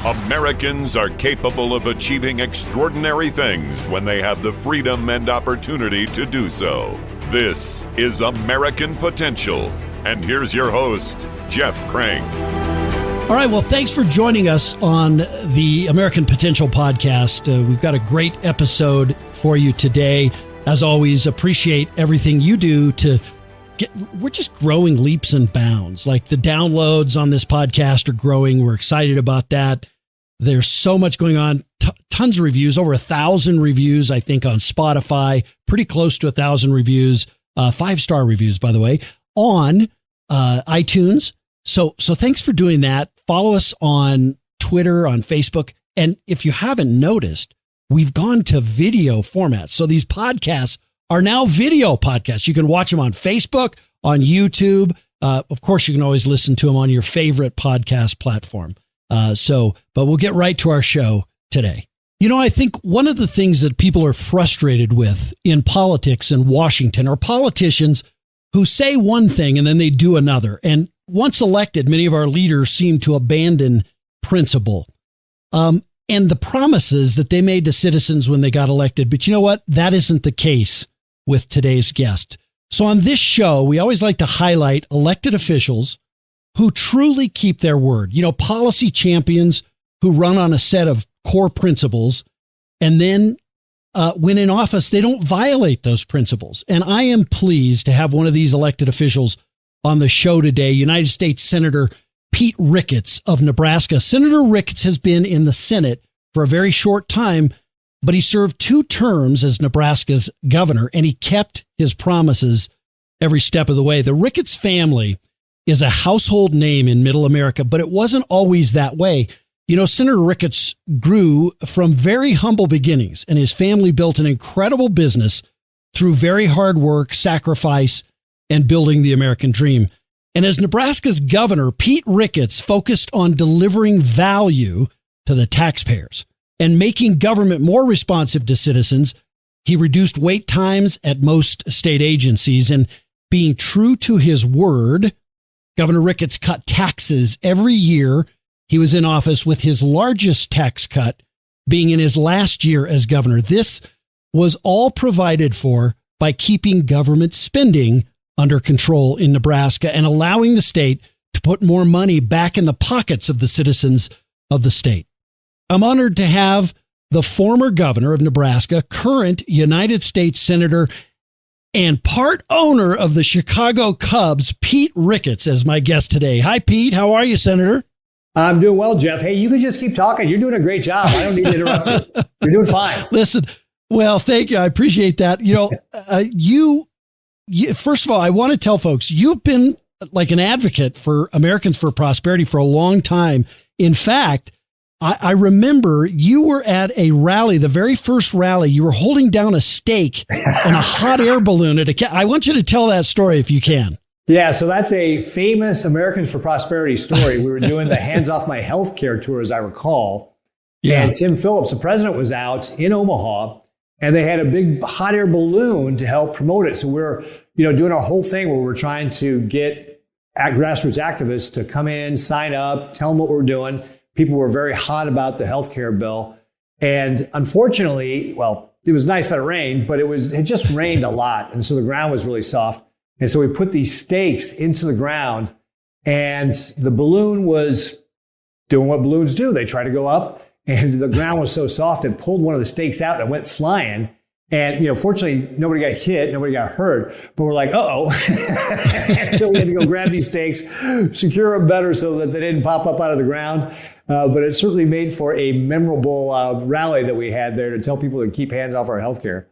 Americans are capable of achieving extraordinary things when they have the freedom and opportunity to do so. This is American Potential. And here's your host, Jeff Crank. All right, well, thanks for joining us on the American Potential podcast. We've got a great episode for you today. As always, appreciate everything you do to we're just growing leaps and bounds. Like the downloads on this podcast are growing. We're excited about that. There's so much going on. Tons of reviews, over 1,000 reviews, I think, on Spotify, pretty close to 1,000 reviews, 5-star reviews, by the way, on iTunes. So thanks for doing that. Follow us on Twitter, on Facebook. And if you haven't noticed, we've gone to video format. So these podcasts are now video podcasts. You can watch them on Facebook, on YouTube. Of course, you can always listen to them on your favorite podcast platform. But we'll get right to our show today. You know, I think one of the things that people are frustrated with in politics in Washington are politicians who say one thing and then they do another. And once elected, many of our leaders seem to abandon principle. And the promises that they made to citizens when they got elected. But you know what? That isn't the case with today's guest. So on this show, we always like to highlight elected officials who truly keep their word. You know, policy champions who run on a set of core principles, and then when in office, they don't violate those principles. And I am pleased to have one of these elected officials on the show today, United States Senator Pete Ricketts of Nebraska. Senator Ricketts has been in the Senate for a very short time, but he served 2 terms as Nebraska's governor, and he kept his promises every step of the way. The Ricketts family is a household name in Middle America, but it wasn't always that way. You know, Senator Ricketts grew from very humble beginnings, and his family built an incredible business through very hard work, sacrifice, and building the American dream. And as Nebraska's governor, Pete Ricketts focused on delivering value to the taxpayers and making government more responsive to citizens. He reduced wait times at most state agencies, and being true to his word, Governor Ricketts cut taxes every year he was in office, with his largest tax cut being in his last year as governor. This was all provided for by keeping government spending under control in Nebraska and allowing the state to put more money back in the pockets of the citizens of the state. I'm honored to have the former governor of Nebraska, current United States Senator, and part owner of the Chicago Cubs, Pete Ricketts, as my guest today. Hi, Pete. How are you, Senator? I'm doing well, Jeff. Hey, you can just keep talking. You're doing a great job. I don't need to interrupt you. You're doing fine. Listen, well, thank you. I appreciate that. You know, you first of all, I want to tell folks, you've been like an advocate for Americans for Prosperity for a long time. In fact, I remember you were at a rally, the very first rally, you were holding down a stake and a hot air balloon I want you to tell that story if you can. Yeah, so that's a famous Americans for Prosperity story. We were doing the Hands Off My Healthcare tour, as I recall. Yeah. And Tim Phillips, the president, was out in Omaha, and they had a big hot air balloon to help promote it. So we're, doing our whole thing where we're trying to get grassroots activists to come in, sign up, tell them what we're doing. People were very hot about the healthcare bill. And unfortunately, well, it was nice that it rained, but it just rained a lot. And so the ground was really soft. And so we put these stakes into the ground, and the balloon was doing what balloons do. They try to go up, and the ground was so soft, it pulled one of the stakes out and it went flying. And, fortunately, nobody got hit, nobody got hurt, but we're like, uh-oh. So we had to go grab these stakes, secure them better so that they didn't pop up out of the ground. But it certainly made for a memorable rally that we had there to tell people to keep hands off our healthcare.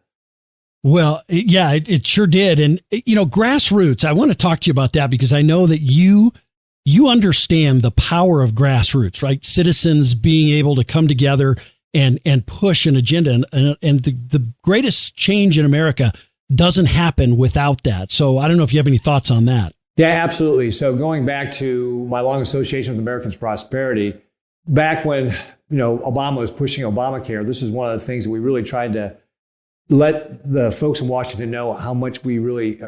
Well, yeah, it sure did. And, grassroots, I want to talk to you about that because I know that you understand the power of grassroots, right? Citizens being able to come together and push an agenda. And the greatest change in America doesn't happen without that. So I don't know if you have any thoughts on that. Yeah, absolutely. So going back to my long association with Americans Prosperity, back when, Obama was pushing Obamacare, this is one of the things that we really tried to let the folks in Washington know how much we really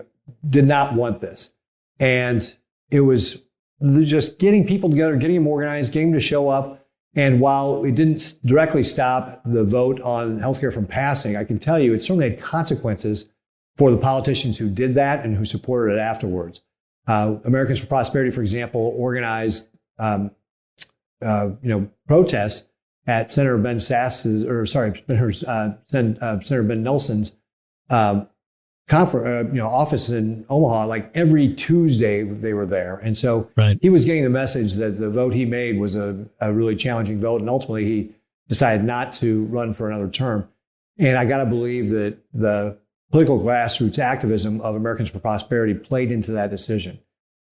did not want this. And it was just getting people together, getting them organized, getting them to show up. And while it didn't directly stop the vote on healthcare from passing, I can tell you it certainly had consequences for the politicians who did that and who supported it afterwards. Americans for Prosperity, for example, organized protests at Senator Ben Nelson's office in Omaha. Like every Tuesday, they were there, and so he was getting the message that the vote he made was a really challenging vote, and ultimately he decided not to run for another term. And I got to believe that the political grassroots activism of Americans for Prosperity played into that decision.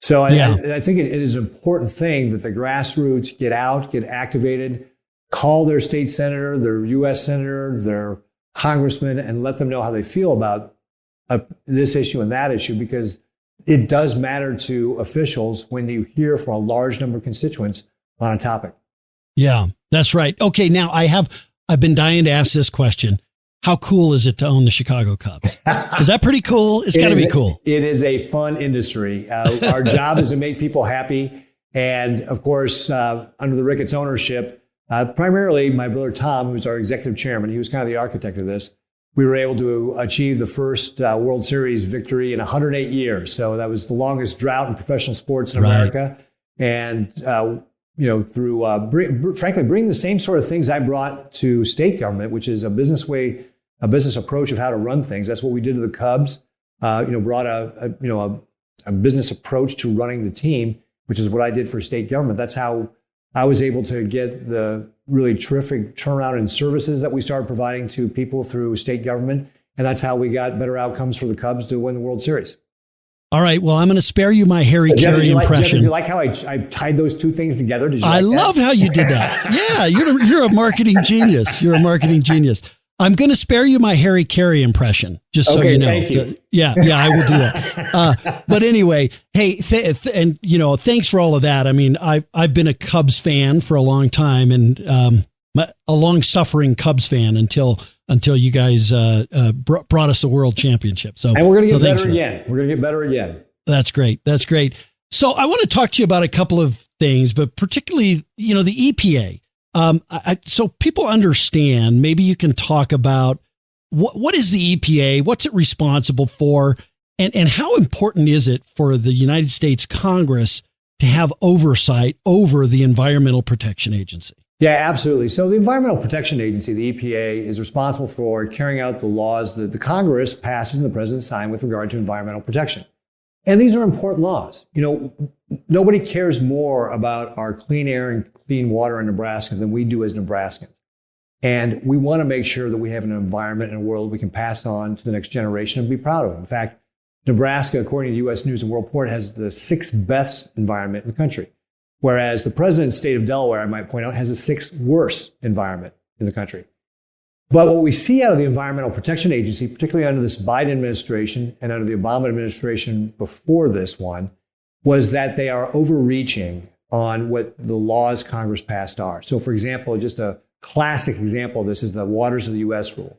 So I think it is an important thing that the grassroots get out, get activated, call their state senator, their U.S. senator, their congressman, and let them know how they feel about this issue and that issue, because it does matter to officials when you hear from a large number of constituents on a topic. Yeah, that's right. Okay, now I've been dying to ask this question. How cool is it to own the Chicago Cubs? Is that pretty cool? It's got to be cool. It is a fun industry. Our job is to make people happy. And of course, under the Ricketts ownership, primarily my brother Tom, who's our executive chairman, he was kind of the architect of this. We were able to achieve the first World Series victory in 108 years. So that was the longest drought in professional sports in America. And, frankly, bring the same sort of things I brought to state government, which is a business approach of how to run things. That's what we did to the Cubs. Brought a business approach to running the team, which is what I did for state government. That's how I was able to get the really terrific turnaround in services that we started providing to people through state government. And that's how we got better outcomes for the Cubs to win the World Series. All right. Well, I'm going to spare you my Harry Carey impression. Did you like how I tied those two things together? I love how you did that. Yeah, you're a marketing genius. You're a marketing genius. I'm going to spare you my Harry Carey impression, just so you know. Thank you. Yeah, I will do that. But anyway, hey, thanks for all of that. I mean, I've been a Cubs fan for a long time, and a long-suffering Cubs fan until you guys brought us a world championship. And we're going to get better again. We're going to get better again. That's great. That's great. So I want to talk to you about a couple of things, but particularly, the EPA. So people understand, maybe you can talk about what is the EPA? What's it responsible for? And how important is it for the United States Congress to have oversight over the Environmental Protection Agency? Yeah, absolutely. So the Environmental Protection Agency, the EPA, is responsible for carrying out the laws that the Congress passes and the president signs with regard to environmental protection. And these are important laws. Nobody cares more about our clean air and clean water in Nebraska than we do as Nebraskans. And we want to make sure that we have an environment and a world we can pass on to the next generation and be proud of. In fact, Nebraska, according to U.S. News and World Report, has the sixth best environment in the country. Whereas the president's state of Delaware, I might point out, has the sixth worst environment in the country. But what we see out of the Environmental Protection Agency, particularly under this Biden administration and under the Obama administration before this one, was that they are overreaching on what the laws Congress passed are. So, for example, just a classic example of this is the Waters of the U.S. rule.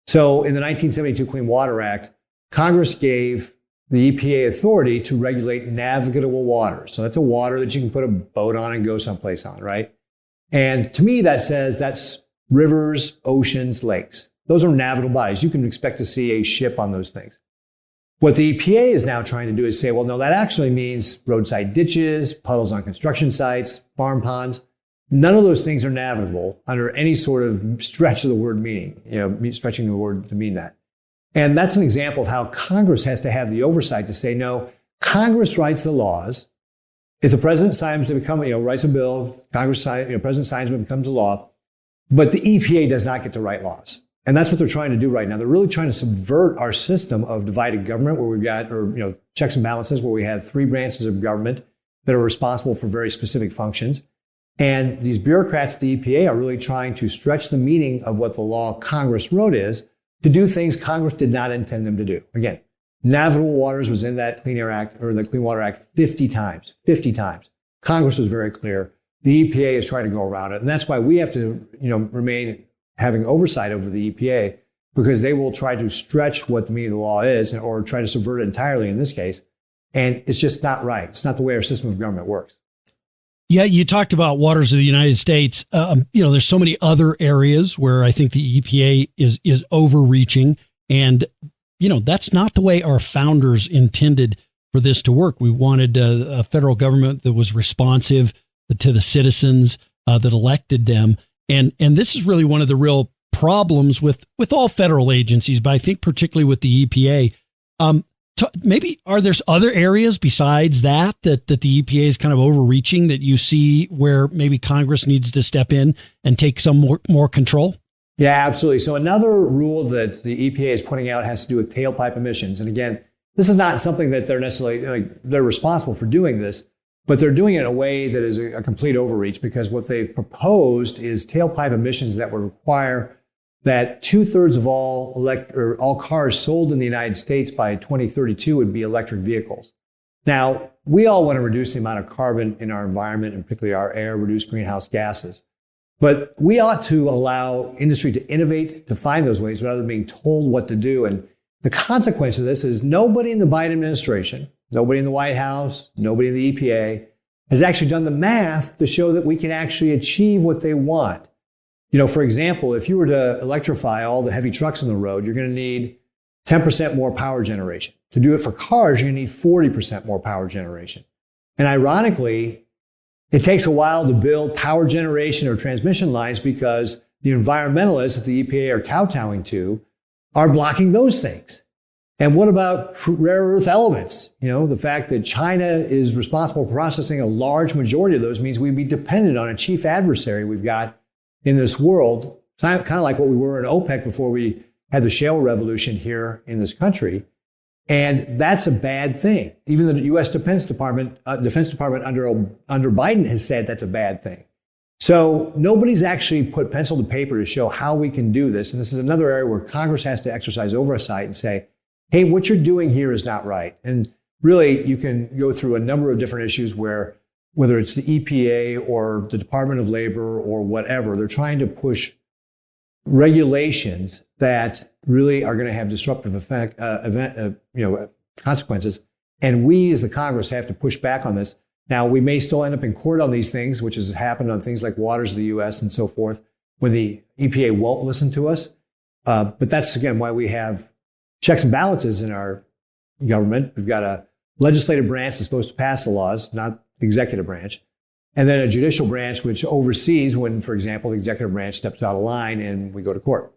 So in the 1972 Clean Water Act, Congress gave the EPA authority to regulate navigable water. So that's a water that you can put a boat on and go someplace on, right? And to me, that says that's rivers, oceans, lakes. Those are navigable bodies. You can expect to see a ship on those things. What the EPA is now trying to do is say, well, no, that actually means roadside ditches, puddles on construction sites, farm ponds. None of those things are navigable under any sort of stretch of the word meaning, stretching the word to mean that. And that's an example of how Congress has to have the oversight to say, no, Congress writes the laws. If the president signs to become, writes a bill, president signs it becomes a law, but the EPA does not get to write laws. And that's what they're trying to do right now. They're really trying to subvert our system of divided government where we've got, checks and balances, where we have three branches of government that are responsible for very specific functions. And these bureaucrats at the EPA are really trying to stretch the meaning of what the law Congress wrote is to do things Congress did not intend them to do. Again, navigable waters was in that Clean Air Act or the Clean Water Act 50 times. Congress was very clear. The EPA is trying to go around it. And that's why we have to, remain having oversight over the EPA, because they will try to stretch what the meaning of the law is or try to subvert it entirely in this case. And it's just not right. It's not the way our system of government works. Yeah, you talked about waters of the United States. There's so many other areas where I think the EPA is overreaching. And, that's not the way our founders intended for this to work. We wanted a federal government that was responsive to the citizens that elected them. And this is really one of the real problems with all federal agencies, but I think particularly with the EPA. Maybe are there other areas besides that the EPA is kind of overreaching that you see where maybe Congress needs to step in and take some more control? Yeah, absolutely. So another rule that the EPA is putting out has to do with tailpipe emissions. And again, this is not something that they're necessarily, they're responsible for doing this, but they're doing it in a way that is a complete overreach, because what they've proposed is tailpipe emissions that would require that 2/3 of all cars sold in the United States by 2032 would be electric vehicles. Now, we all want to reduce the amount of carbon in our environment, and particularly our air, reduce greenhouse gases. But we ought to allow industry to innovate, to find those ways rather than being told what to do. And the consequence of this is nobody in the Biden administration, nobody in the White House, nobody in the EPA has actually done the math to show that we can actually achieve what they want. For example, if you were to electrify all the heavy trucks on the road, you're going to need 10% more power generation. To do it for cars, you're going to need 40% more power generation. And ironically, it takes a while to build power generation or transmission lines because the environmentalists that the EPA are kowtowing to are blocking those things. And what about rare earth elements? The fact that China is responsible for processing a large majority of those means we'd be dependent on a chief adversary we've got in this world, kind of like what we were in OPEC before we had the shale revolution here in this country. And that's a bad thing. Even the U.S. Defense Department under Biden has said that's a bad thing. So nobody's actually put pencil to paper to show how we can do this. And this is another area where Congress has to exercise oversight and say, hey, what you're doing here is not right. And really, you can go through a number of different issues where, whether it's the EPA or the Department of Labor or whatever, they're trying to push regulations that really are going to have disruptive consequences. And we as the Congress have to push back on this. Now, we may still end up in court on these things, which has happened on things like waters of the U.S. and so forth, when the EPA won't listen to us. But that's, again, why we have checks and balances in our government. We've got a legislative branch that's supposed to pass the laws, not the executive branch. And then a judicial branch which oversees when, for example, the executive branch steps out of line and we go to court.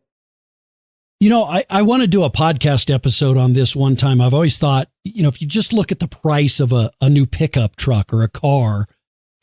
I want to do a podcast episode on this one time. I've always thought, if you just look at the price of a new pickup truck or a car,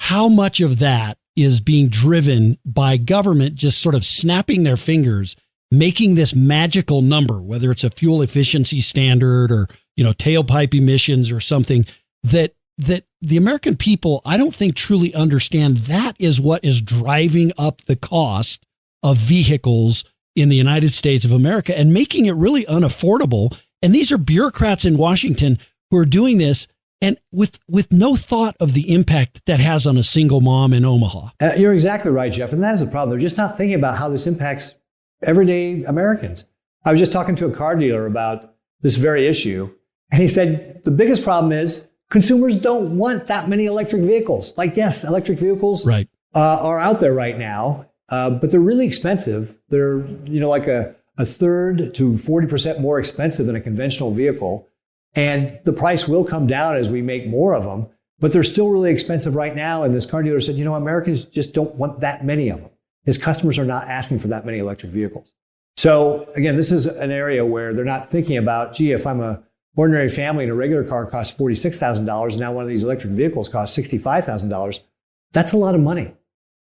how much of that is being driven by government just sort of snapping their fingers, making this magical number, whether it's a fuel efficiency standard or, tailpipe emissions or something that the American people, I don't think truly understand that is what is driving up the cost of vehicles in the United States of America and making it really unaffordable. And these are bureaucrats in Washington who are doing this and with no thought of the impact that has on a single mom in Omaha. You're exactly right, Jeff. And that is the problem. They're just not thinking about how this impacts everyday Americans. I was just talking to a car dealer about this very issue. And he said, the biggest problem is consumers don't want that many electric vehicles. Yes, electric vehicles are out there right now, but they're really expensive. They're, like a third to 40% more expensive than a conventional vehicle. And the price will come down as we make more of them, but they're still really expensive right now. And this car dealer said, Americans just don't want that many of them. His customers are not asking for that many electric vehicles. So again, this is an area where they're not thinking about, if I'm a ordinary family and a regular car costs $46,000, and now one of these electric vehicles costs $65,000, that's a lot of money.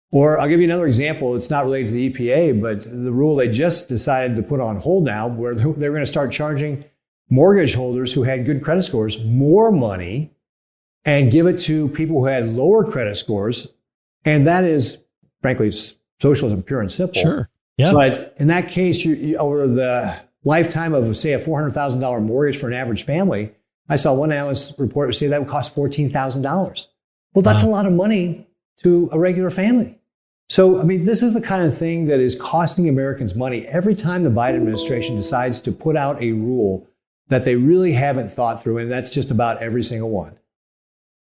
Or I'll give you another example. It's not related to the EPA, but the rule they just decided to put on hold now, where they're going to start charging mortgage holders who had good credit scores more money and give it to people who had lower credit scores. And that is, frankly, socialism pure and simple. Sure. Yeah. But in that case, you over the lifetime of, say, a $400,000 mortgage for an average family, I saw one analyst report say that would cost $14,000. Well, that's a lot of money to a regular family. So, this is the kind of thing that is costing Americans money every time the Biden administration decides to put out a rule that they really haven't thought through, and that's just about every single one.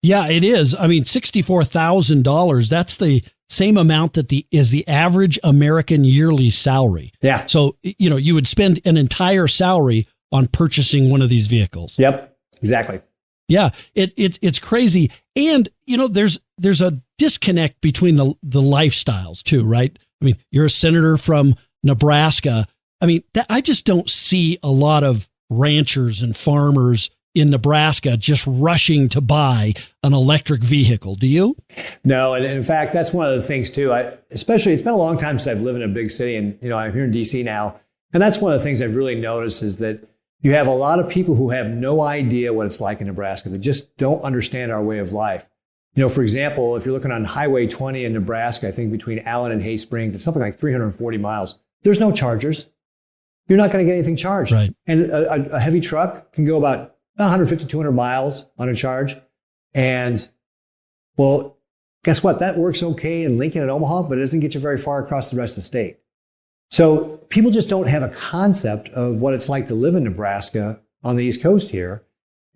Yeah, it is. I mean, $64,000, that's the same amount that is the average American yearly salary. Yeah. So, you would spend an entire salary on purchasing one of these vehicles. Yep, exactly. Yeah, it's crazy. And, there's a disconnect between the lifestyles too, right? I mean, you're a senator from Nebraska. I mean, I just don't see a lot of ranchers and farmers in Nebraska just rushing to buy an electric vehicle. Do you? No, and in fact, that's one of the things too. Especially, it's been a long time since I've lived in a big city, and I'm here in DC now, and that's one of the things I've really noticed is that you have a lot of people who have no idea what it's like in Nebraska. They just don't understand our way of life. For example, if you're looking on Highway 20 in Nebraska, I think between Allen and Hay Springs, it's something like 340 miles. There's no chargers. You're not going to get anything charged. Right. And a heavy truck can go about 150, 200 miles on a charge. And, well, guess what? That works okay in Lincoln and Omaha, but it doesn't get you very far across the rest of the state. So people just don't have a concept of what it's like to live in Nebraska on the East Coast here.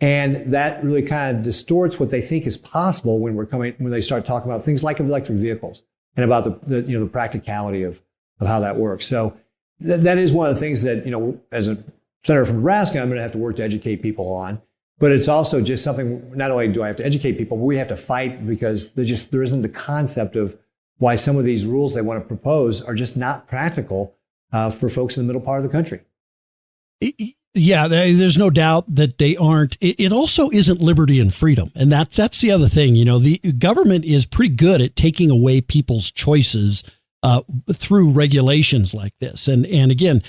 And that really kind of distorts what they think is possible when they start talking about things like electric vehicles and about the practicality of how that works. So that is one of the things that, as a senator from Nebraska, I'm going to have to work to educate people on. But it's also just something, not only do I have to educate people, but we have to fight because there isn't the concept of why some of these rules they want to propose are just not practical for folks in the middle part of the country. Yeah, there's no doubt that they aren't. It also isn't liberty and freedom. And that's the other thing. The government is pretty good at taking away people's choices through regulations like this. And again,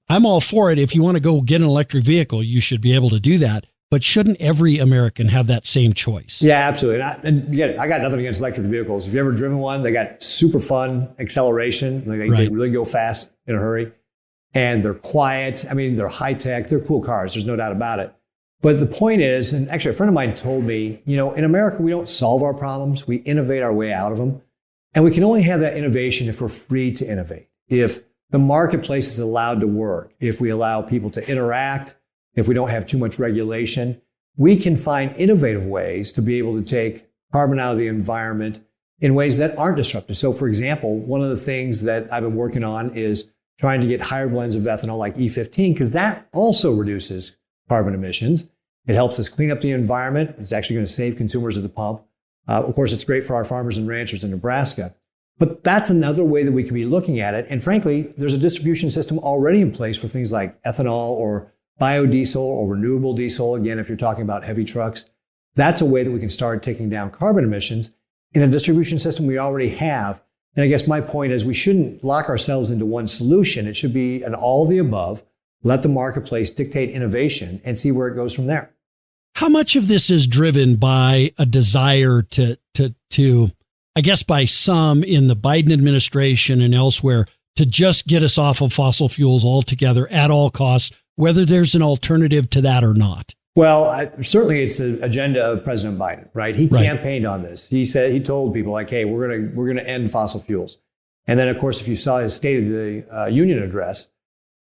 I'm all for it. If you want to go get an electric vehicle, you should be able to do that. But shouldn't every American have that same choice? Yeah, absolutely. I got nothing against electric vehicles. If you've ever driven one, they got super fun acceleration. They really go fast in a hurry. And they're quiet. I mean, they're high tech. They're cool cars. There's no doubt about it. But the point is, and actually a friend of mine told me, in America, we don't solve our problems. We innovate our way out of them. And we can only have that innovation if we're free to innovate. If the marketplace is allowed to work, if we allow people to interact, if we don't have too much regulation, we can find innovative ways to be able to take carbon out of the environment in ways that aren't disruptive. So for example, one of the things that I've been working on is trying to get higher blends of ethanol like E15, because that also reduces carbon emissions. It helps us clean up the environment. It's actually going to save consumers at the pump. Of course, it's great for our farmers and ranchers in Nebraska. But that's another way that we can be looking at it. And frankly, there's a distribution system already in place for things like ethanol or biodiesel or renewable diesel. Again, if you're talking about heavy trucks, that's a way that we can start taking down carbon emissions in a distribution system we already have. And I guess my point is we shouldn't lock ourselves into one solution. It should be an all of the above. Let the marketplace dictate innovation and see where it goes from there. How much of this is driven by a desire to I guess by some in the Biden administration and elsewhere, to just get us off of fossil fuels altogether at all costs, whether there's an alternative to that or not? Well, certainly it's the agenda of President Biden, right? He campaigned on this. He told people like, hey, we're going to end fossil fuels. And then, of course, if you saw his State of the Union address,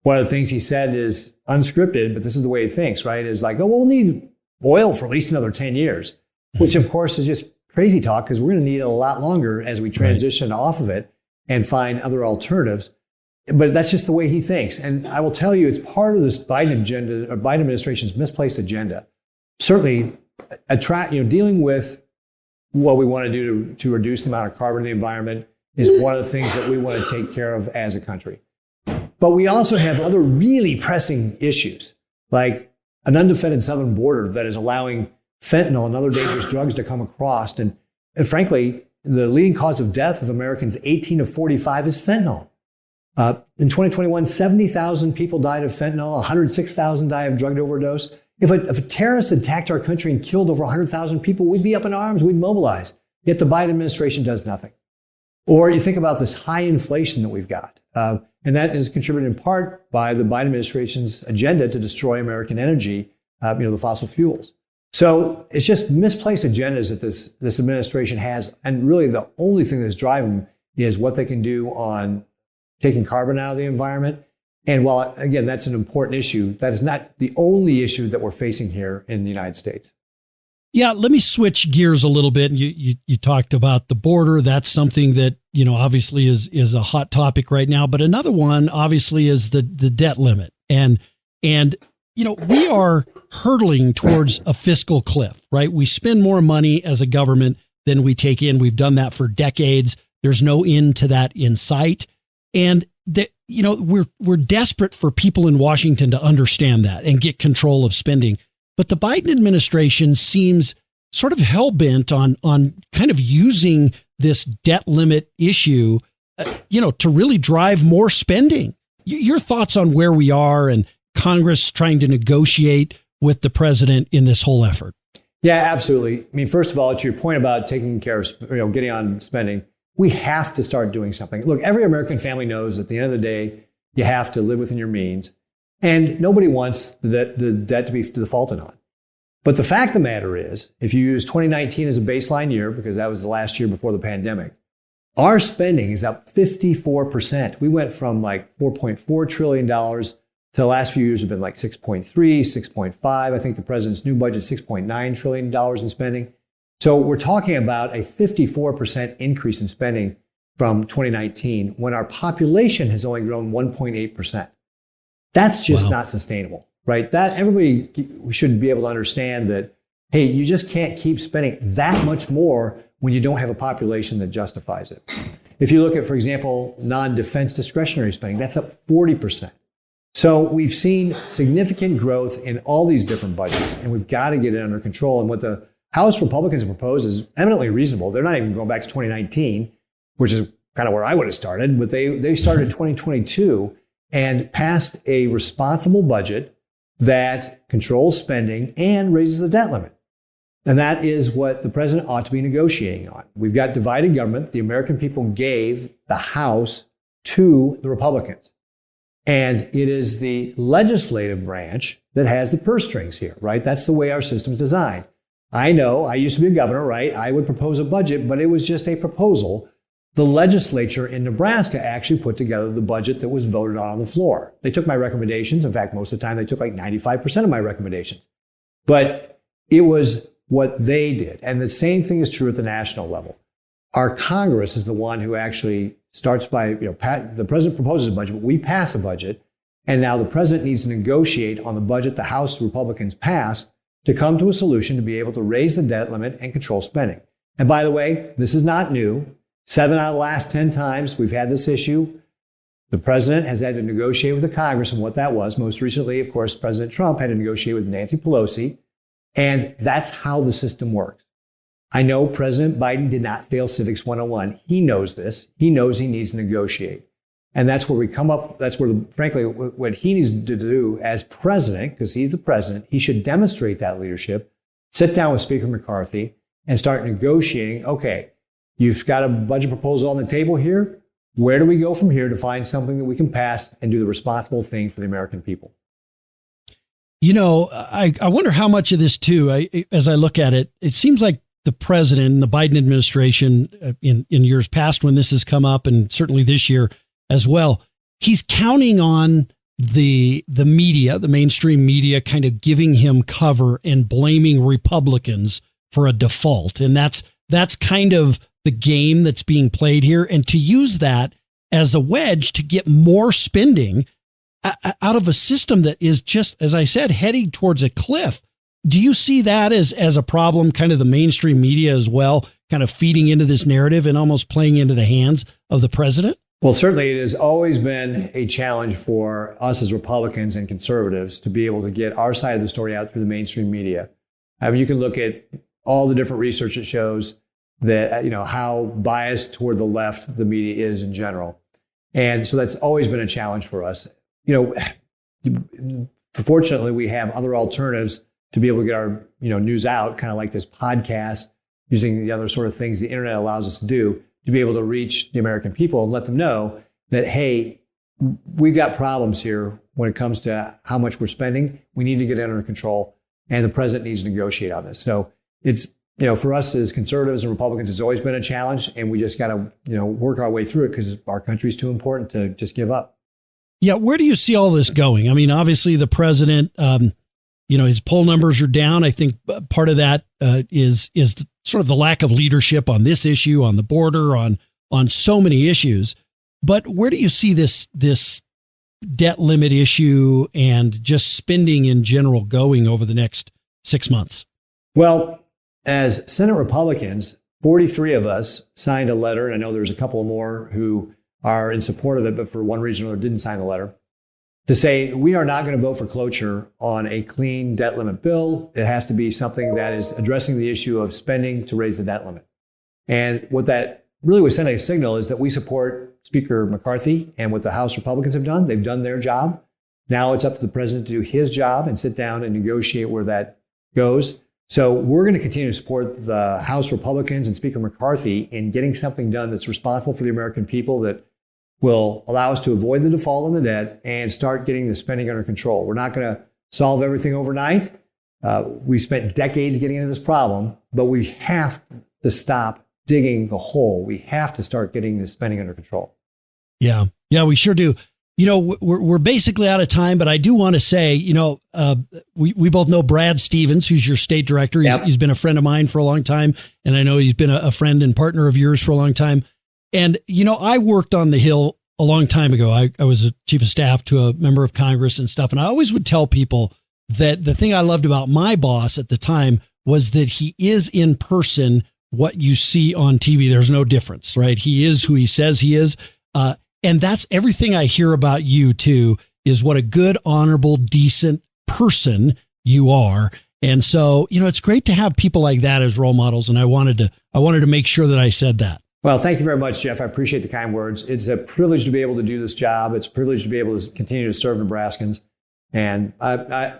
one of the things he said is unscripted, but this is the way he thinks, right? Is like, oh, we'll need oil for at least another 10 years, which of course is just crazy talk because we're going to need it a lot longer as we transition off of it and find other alternatives. But that's just the way he thinks. And I will tell you, it's part of this Biden agenda, or Biden administration's misplaced agenda. Certainly, dealing with what we want to do to reduce the amount of carbon in the environment is one of the things that we want to take care of as a country. But we also have other really pressing issues, like an undefended southern border that is allowing fentanyl and other dangerous drugs to come across. And frankly, the leading cause of death of Americans 18 to 45 is fentanyl. In 2021, 70,000 people died of fentanyl, 106,000 died of drug overdose. If a terrorist attacked our country and killed over 100,000 people, we'd be up in arms, we'd mobilize. Yet the Biden administration does nothing. Or you think about this high inflation that we've got. And that is contributed in part by the Biden administration's agenda to destroy American energy, the fossil fuels. So it's just misplaced agendas that this administration has. And really the only thing that's driving them is what they can do on taking carbon out of the environment. And while, again, that's an important issue, that is not the only issue that we're facing here in the United States. Yeah, let me switch gears a little bit. You talked about the border. That's something that, obviously is a hot topic right now. But another one, obviously, is the debt limit. And we are hurtling towards a fiscal cliff, right? We spend more money as a government than we take in. We've done that for decades. There's no end to that in sight. And we're desperate for people in Washington to understand that and get control of spending. But the Biden administration seems sort of hell-bent on kind of using this debt limit issue, to really drive more spending. Your thoughts on where we are and Congress trying to negotiate with the president in this whole effort? Yeah, absolutely. I mean, first of all, to your point about taking care of, getting on spending, we have to start doing something. Look, every American family knows at the end of the day, you have to live within your means. And nobody wants the debt to be defaulted on. But the fact of the matter is, if you use 2019 as a baseline year, because that was the last year before the pandemic, our spending is up 54%. We went from like $4.4 trillion to the last few years have been like 6.3, 6.5. I think the president's new budget is $6.9 trillion in spending. So we're talking about a 54% increase in spending from 2019 when our population has only grown 1.8%. That's just not sustainable, right? We should be able to understand that, hey, you just can't keep spending that much more when you don't have a population that justifies it. If you look at, for example, non-defense discretionary spending, that's up 40%. So we've seen significant growth in all these different budgets, and we've got to get it under control. And what the House Republicans have proposed is eminently reasonable. They're not even going back to 2019, which is kind of where I would have started, but they started 2022 and passed a responsible budget that controls spending and raises the debt limit. And that is what the president ought to be negotiating on. We've got divided government. The American people gave the House to the Republicans. And it is the legislative branch that has the purse strings here, right? That's the way our system is designed. I know, I used to be a governor, right? I would propose a budget, but it was just a proposal. The legislature in Nebraska actually put together the budget that was voted on the floor. They took my recommendations. In fact, most of the time, they took like 95% of my recommendations. But it was what they did. And the same thing is true at the national level. Our Congress is the one who actually starts by, the president proposes a budget, but we pass a budget. And now the president needs to negotiate on the budget the House Republicans passed to come to a solution to be able to raise the debt limit and control spending. And by the way, this is not new. 7 out of the last 10 times we've had this issue, the president has had to negotiate with the Congress on what that was. Most recently, of course, President Trump had to negotiate with Nancy Pelosi. And that's how the system works. I know President Biden did not fail Civics 101. He knows this. He knows he needs to negotiate. And that's where we come up. That's where, frankly, what he needs to do as president, because he's the president, he should demonstrate that leadership, sit down with Speaker McCarthy and start negotiating. Okay, you've got a budget proposal on the table here. Where do we go from here to find something that we can pass and do the responsible thing for the American people? I wonder how much of this, too, as I look at it, it seems like the president and the Biden administration in years past when this has come up, and certainly this year as well, he's counting on the media, the mainstream media, kind of giving him cover and blaming Republicans for a default. And that's kind of the game that's being played here. And to use that as a wedge to get more spending out of a system that is just, as I said, heading towards a cliff. Do you see that as a problem, kind of the mainstream media as well, kind of feeding into this narrative and almost playing into the hands of the president? Well, certainly it has always been a challenge for us as Republicans and conservatives to be able to get our side of the story out through the mainstream media. I mean, you can look at all the different research that shows that, how biased toward the left the media is in general. And so that's always been a challenge for us. Fortunately, we have other alternatives to be able to get our, news out, kind of like this podcast, using the other sort of things the internet allows us to do, to be able to reach the American people and let them know that, hey, we've got problems here when it comes to how much we're spending. We need to get it under control, and the president needs to negotiate on this. So it's, for us as conservatives and Republicans, it's always been a challenge, and we just got to, work our way through it because our country's too important to just give up. Yeah, where do you see all this going? I mean, obviously the president his poll numbers are down. I think part of that is sort of the lack of leadership on this issue, on the border, on so many issues. But where do you see this debt limit issue and just spending in general going over the next 6 months? Well, as Senate Republicans, 43 of us signed a letter, and I know there's a couple more who are in support of it, but for one reason or another didn't sign the letter, to say we are not going to vote for cloture on a clean debt limit bill. It has to be something that is addressing the issue of spending to raise the debt limit. And what that really was sending a signal is that we support Speaker McCarthy and what the House Republicans have done. They've done their job. Now it's up to the president to do his job and sit down and negotiate where that goes. So we're going to continue to support the House Republicans and Speaker McCarthy in getting something done that's responsible for the American people, that will allow us to avoid the default on the debt and start getting the spending under control. We're not going to solve everything overnight. We spent decades getting into this problem, but we have to stop digging the hole. We have to start getting the spending under control. Yeah, we sure do. We're basically out of time, but I do want to say, we both know Brad Stevens, who's your state director. He's been a friend of mine for a long time, and I know he's been a friend and partner of yours for a long time. And, I worked on the Hill a long time ago. I was a chief of staff to a member of Congress and stuff. And I always would tell people that the thing I loved about my boss at the time was that he is in person what you see on TV. There's no difference, right? He is who he says he is. And that's everything I hear about you, too, is what a good, honorable, decent person you are. And so, it's great to have people like that as role models. And I wanted to make sure that I said that. Well, thank you very much, Jeff. I appreciate the kind words. It's a privilege to be able to do this job. It's a privilege to be able to continue to serve Nebraskans. And I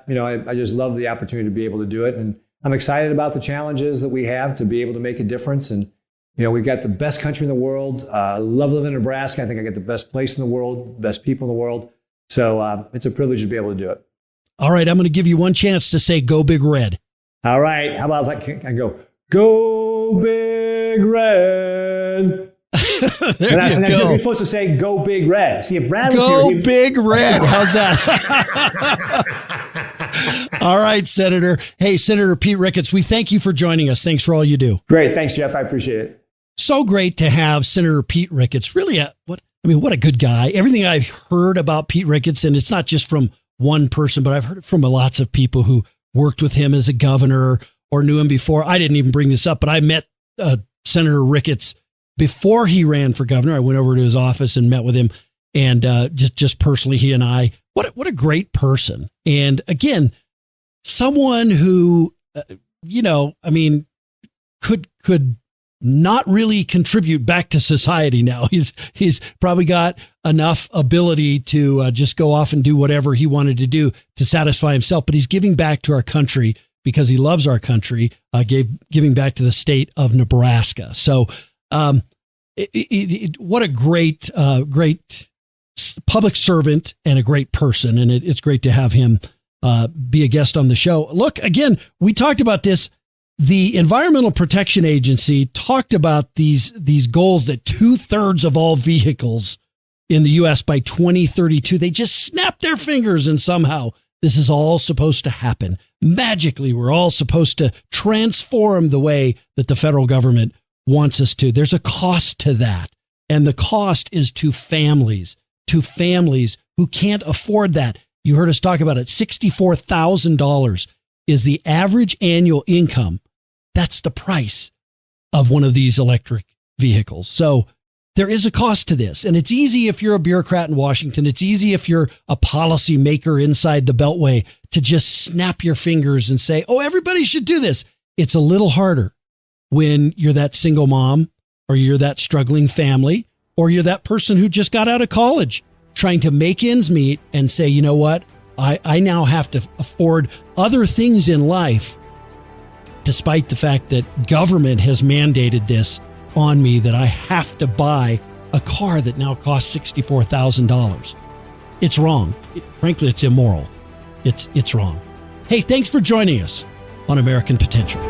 just love the opportunity to be able to do it. And I'm excited about the challenges that we have to be able to make a difference. And, we've got the best country in the world. I love living in Nebraska. I think I get the best place in the world, best people in the world. So it's a privilege to be able to do it. All right. I'm going to give you one chance to say, go Big Red. All right. How about if I go Big Red? There you go. You're supposed to say, go Big Red. See, if Brad was go here, Big Red. How's that? All right, Senator. Hey, Senator Pete Ricketts, we thank you for joining us. Thanks for all you do. Great. Thanks, Jeff. I appreciate it. So great to have Senator Pete Ricketts. Really, what a good guy. Everything I've heard about Pete Ricketts, and it's not just from one person, but I've heard it from lots of people who worked with him as a governor or knew him before. I didn't even bring this up, but I met Senator Ricketts before he ran for governor. I went over to his office and met with him, and just personally, he and I, what a great person. And again, someone who, could not really contribute back to society now. He's probably got enough ability to just go off and do whatever he wanted to do to satisfy himself, but he's giving back to our country because he loves our country, giving back to the state of Nebraska. So, what a great public servant and a great person. And it's great to have him be a guest on the show. Look, again, we talked about this. The Environmental Protection Agency talked about these goals that 2/3 of all vehicles in the U.S. by 2032, they just snap their fingers and somehow this is all supposed to happen. Magically, we're all supposed to transform the way that the federal government wants us to. There's a cost to that. And the cost is to families who can't afford that. You heard us talk about it. $64,000 is the average annual income. That's the price of one of these electric vehicles. So there is a cost to this. And it's easy if you're a bureaucrat in Washington. It's easy if you're a policy maker inside the Beltway to just snap your fingers and say, oh, everybody should do this. It's a little harder when you're that single mom, or you're that struggling family, or you're that person who just got out of college trying to make ends meet and say, you know what? I now have to afford other things in life, despite the fact that government has mandated this on me, that I have to buy a car that now costs $64,000. It's wrong. Frankly, it's immoral. It's wrong. Hey, thanks for joining us on American Potential.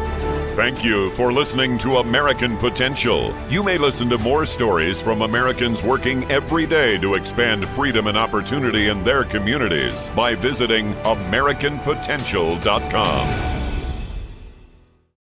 Thank you for listening to American Potential. You may listen to more stories from Americans working every day to expand freedom and opportunity in their communities by visiting AmericanPotential.com.